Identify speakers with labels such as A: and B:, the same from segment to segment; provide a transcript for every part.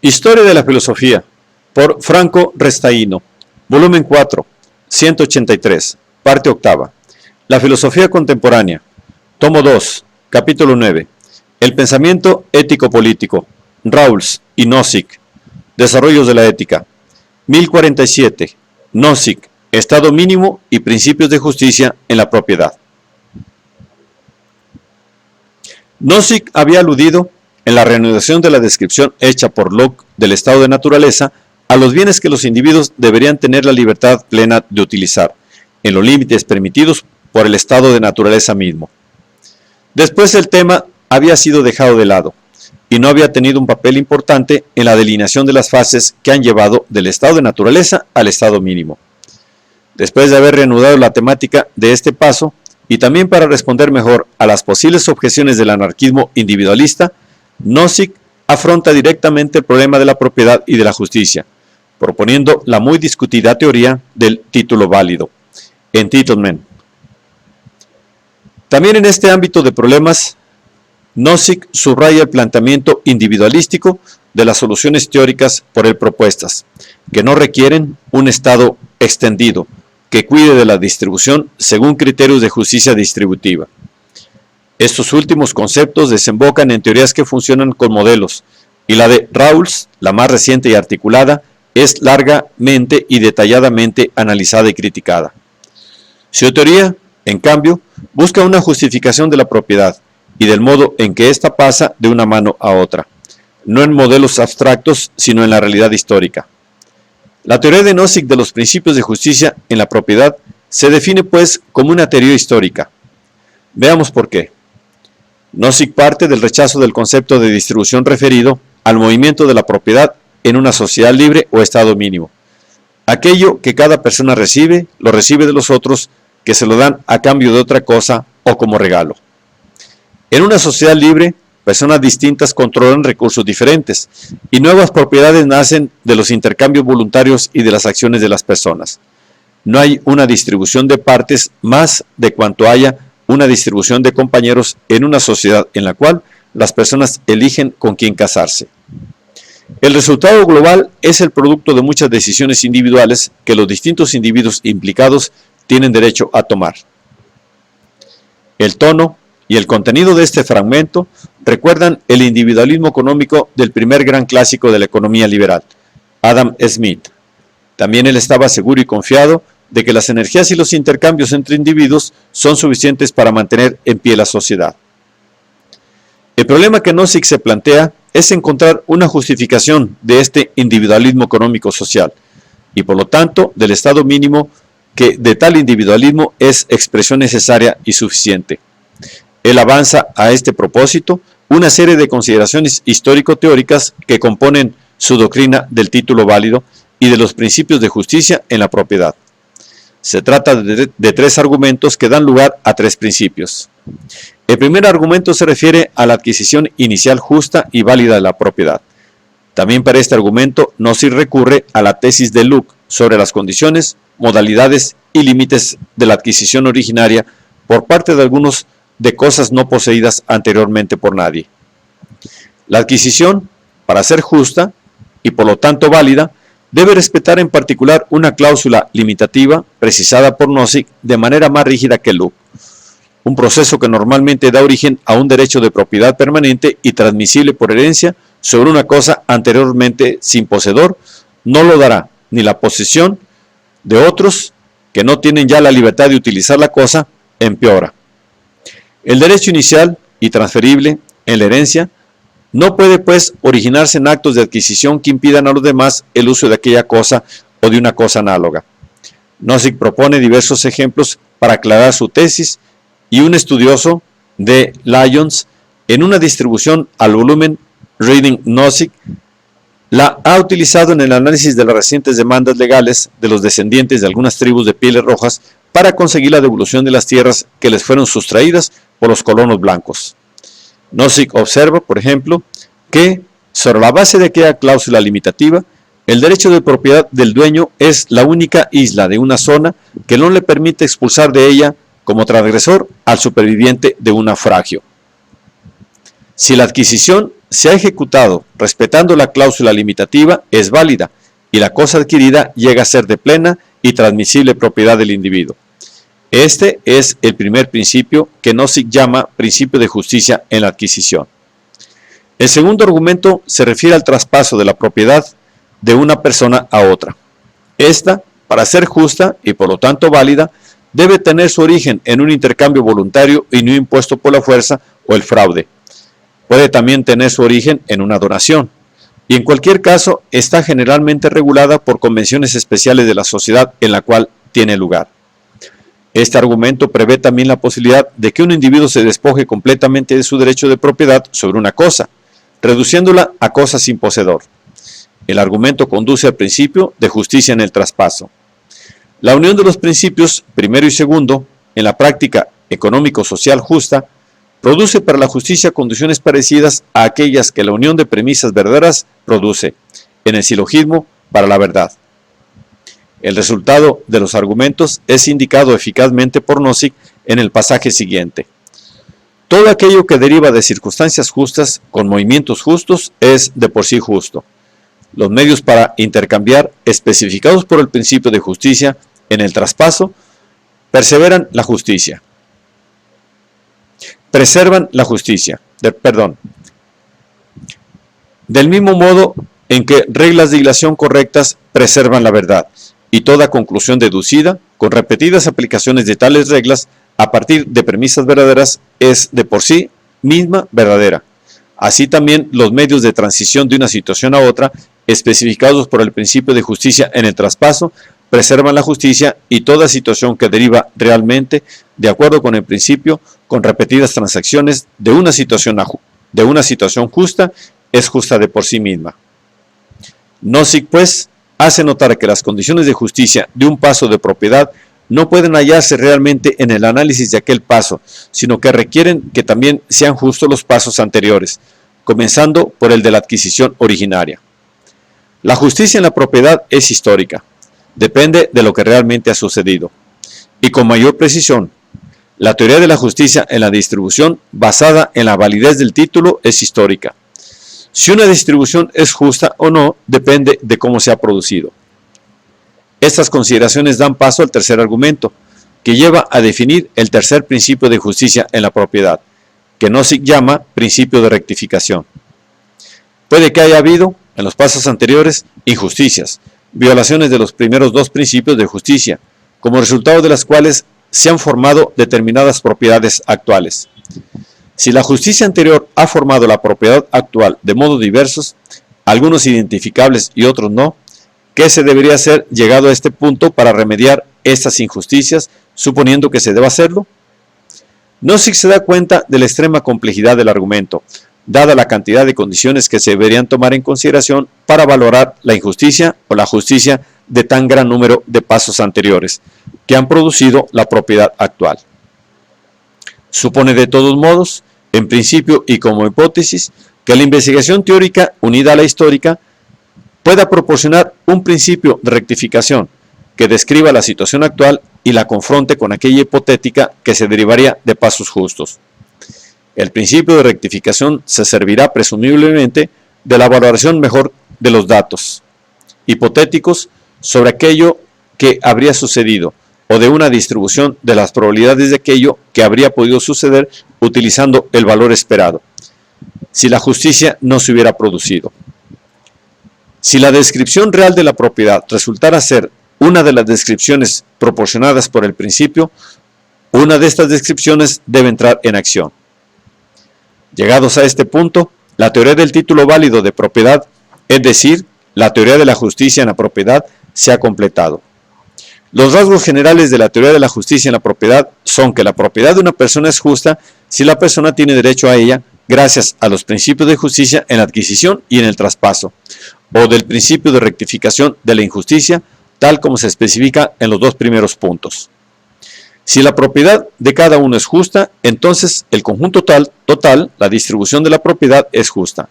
A: Historia de la filosofía, por Franco Restaino, volumen 4, 183, parte octava. La filosofía contemporánea, tomo 2, capítulo 9. El pensamiento ético-político, Rawls y Nozick. Desarrollos de la ética. 1047. Nozick, estado mínimo y principios de justicia en la propiedad. Nozick había aludido, en la reanudación de la descripción hecha por Locke del estado de naturaleza, a los bienes que los individuos deberían tener la libertad plena de utilizar, en los límites permitidos por el estado de naturaleza mismo. Después el tema había sido dejado de lado, y no había tenido un papel importante en la delineación de las fases que han llevado del estado de naturaleza al estado mínimo. Después de haber reanudado la temática de este paso, y también para responder mejor a las posibles objeciones del anarquismo individualista, Nozick afronta directamente el problema de la propiedad y de la justicia, proponiendo la muy discutida teoría del título válido, entitlement. También en este ámbito de problemas, Nozick subraya el planteamiento individualístico de las soluciones teóricas por él propuestas, que no requieren un estado extendido, que cuide de la distribución según criterios de justicia distributiva. Estos últimos conceptos desembocan en teorías que funcionan con modelos, y la de Rawls, la más reciente y articulada, es largamente y detalladamente analizada y criticada. Su teoría, en cambio, busca una justificación de la propiedad y del modo en que ésta pasa de una mano a otra, no en modelos abstractos, sino en la realidad histórica. La teoría de Nozick de los principios de justicia en la propiedad se define pues como una teoría histórica. Veamos por qué. Nozick parte del rechazo del concepto de distribución referido al movimiento de la propiedad en una sociedad libre o estado mínimo. Aquello que cada persona recibe, lo recibe de los otros que se lo dan a cambio de otra cosa o como regalo. En una sociedad libre, personas distintas controlan recursos diferentes y nuevas propiedades nacen de los intercambios voluntarios y de las acciones de las personas. No hay una distribución de partes más de cuanto haya una distribución de compañeros en una sociedad en la cual las personas eligen con quién casarse. El resultado global es el producto de muchas decisiones individuales que los distintos individuos implicados tienen derecho a tomar. El tono y el contenido de este fragmento recuerdan el individualismo económico del primer gran clásico de la economía liberal, Adam Smith. También él estaba seguro y confiado de que las energías y los intercambios entre individuos son suficientes para mantener en pie la sociedad. El problema que Nozick se plantea es encontrar una justificación de este individualismo económico-social y por lo tanto del estado mínimo que de tal individualismo es expresión necesaria y suficiente. Él avanza a este propósito una serie de consideraciones histórico-teóricas que componen su doctrina del título válido y de los principios de justicia en la propiedad. Se trata de tres argumentos que dan lugar a tres principios. El primer argumento se refiere a la adquisición inicial justa y válida de la propiedad. También para este argumento Nozick recurre a la tesis de Locke sobre las condiciones, modalidades y límites de la adquisición originaria por parte de algunos de cosas no poseídas anteriormente por nadie. La adquisición, para ser justa y por lo tanto válida, debe respetar en particular una cláusula limitativa precisada por Nozick de manera más rígida que Locke. Un proceso que normalmente da origen a un derecho de propiedad permanente y transmisible por herencia sobre una cosa anteriormente sin poseedor, no lo dará ni la posesión de otros que no tienen ya la libertad de utilizar la cosa, empeora. El derecho inicial y transferible en la herencia no puede pues originarse en actos de adquisición que impidan a los demás el uso de aquella cosa o de una cosa análoga. Nozick propone diversos ejemplos para aclarar su tesis y un estudioso de Lyons en una distribución al volumen Reading Nozick la ha utilizado en el análisis de las recientes demandas legales de los descendientes de algunas tribus de pieles rojas para conseguir la devolución de las tierras que les fueron sustraídas por los colonos blancos. Nozick observa, por ejemplo, que sobre la base de aquella cláusula limitativa, el derecho de propiedad del dueño es la única isla de una zona que no le permite expulsar de ella como transgresor al superviviente de un naufragio. Si la adquisición se ha ejecutado respetando la cláusula limitativa, es válida y la cosa adquirida llega a ser de plena y transmisible propiedad del individuo. Este es el primer principio que Nozick llama principio de justicia en la adquisición. El segundo argumento se refiere al traspaso de la propiedad de una persona a otra. Esta, para ser justa y por lo tanto válida, debe tener su origen en un intercambio voluntario y no impuesto por la fuerza o el fraude. Puede también tener su origen en una donación, y en cualquier caso está generalmente regulada por convenciones especiales de la sociedad en la cual tiene lugar. Este argumento prevé también la posibilidad de que un individuo se despoje completamente de su derecho de propiedad sobre una cosa, reduciéndola a cosa sin poseedor. El argumento conduce al principio de justicia en el traspaso. La unión de los principios primero y segundo en la práctica económico-social justa produce para la justicia condiciones parecidas a aquellas que la unión de premisas verdaderas produce en el silogismo para la verdad. El resultado de los argumentos es indicado eficazmente por Nozick en el pasaje siguiente. Todo aquello que deriva de circunstancias justas con movimientos justos es de por sí justo. Los medios para intercambiar, especificados por el principio de justicia en el traspaso, preservan la justicia. Del mismo modo en que reglas de dilación correctas preservan la verdad, y toda conclusión deducida, con repetidas aplicaciones de tales reglas, a partir de premisas verdaderas, es de por sí misma verdadera. Así también los medios de transición de una situación a otra, especificados por el principio de justicia en el traspaso, preservan la justicia y toda situación que deriva realmente, de acuerdo con el principio, con repetidas transacciones de una situación justa, es justa de por sí misma. Nozick, pues, hace notar que las condiciones de justicia de un paso de propiedad no pueden hallarse realmente en el análisis de aquel paso, sino que requieren que también sean justos los pasos anteriores, comenzando por el de la adquisición originaria. La justicia en la propiedad es histórica, depende de lo que realmente ha sucedido. Y con mayor precisión, la teoría de la justicia en la distribución basada en la validez del título es histórica. Si una distribución es justa o no, depende de cómo se ha producido. Estas consideraciones dan paso al tercer argumento, que lleva a definir el tercer principio de justicia en la propiedad, que Nozick llama principio de rectificación. Puede que haya habido, en los pasos anteriores, injusticias, violaciones de los primeros dos principios de justicia, como resultado de las cuales se han formado determinadas propiedades actuales. Si la justicia anterior ha formado la propiedad actual de modos diversos, algunos identificables y otros no, ¿qué se debería hacer llegado a este punto para remediar estas injusticias, suponiendo que se deba hacerlo? Nozick se da cuenta de la extrema complejidad del argumento, dada la cantidad de condiciones que se deberían tomar en consideración para valorar la injusticia o la justicia de tan gran número de pasos anteriores, que han producido la propiedad actual. Supone de todos modos, en principio y como hipótesis, que la investigación teórica unida a la histórica pueda proporcionar un principio de rectificación que describa la situación actual y la confronte con aquella hipotética que se derivaría de pasos justos. El principio de rectificación se servirá presumiblemente de la valoración mejor de los datos hipotéticos sobre aquello que habría sucedido o de una distribución de las probabilidades de aquello que habría podido suceder utilizando el valor esperado, si la justicia no se hubiera producido. Si la descripción real de la propiedad resultara ser una de las descripciones proporcionadas por el principio, una de estas descripciones debe entrar en acción. Llegados a este punto, la teoría del título válido de propiedad, es decir, la teoría de la justicia en la propiedad, se ha completado. Los rasgos generales de la teoría de la justicia en la propiedad son que la propiedad de una persona es justa si la persona tiene derecho a ella gracias a los principios de justicia en la adquisición y en el traspaso, o del principio de rectificación de la injusticia, tal como se especifica en los dos primeros puntos. Si la propiedad de cada uno es justa, entonces el conjunto total, la distribución de la propiedad es justa.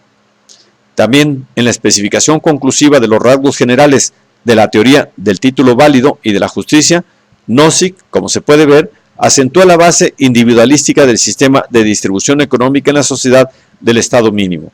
A: También en la especificación conclusiva de los rasgos generales de la teoría del título válido y de la justicia, Nozick, como se puede ver, acentúa la base individualística del sistema de distribución económica en la sociedad del Estado mínimo.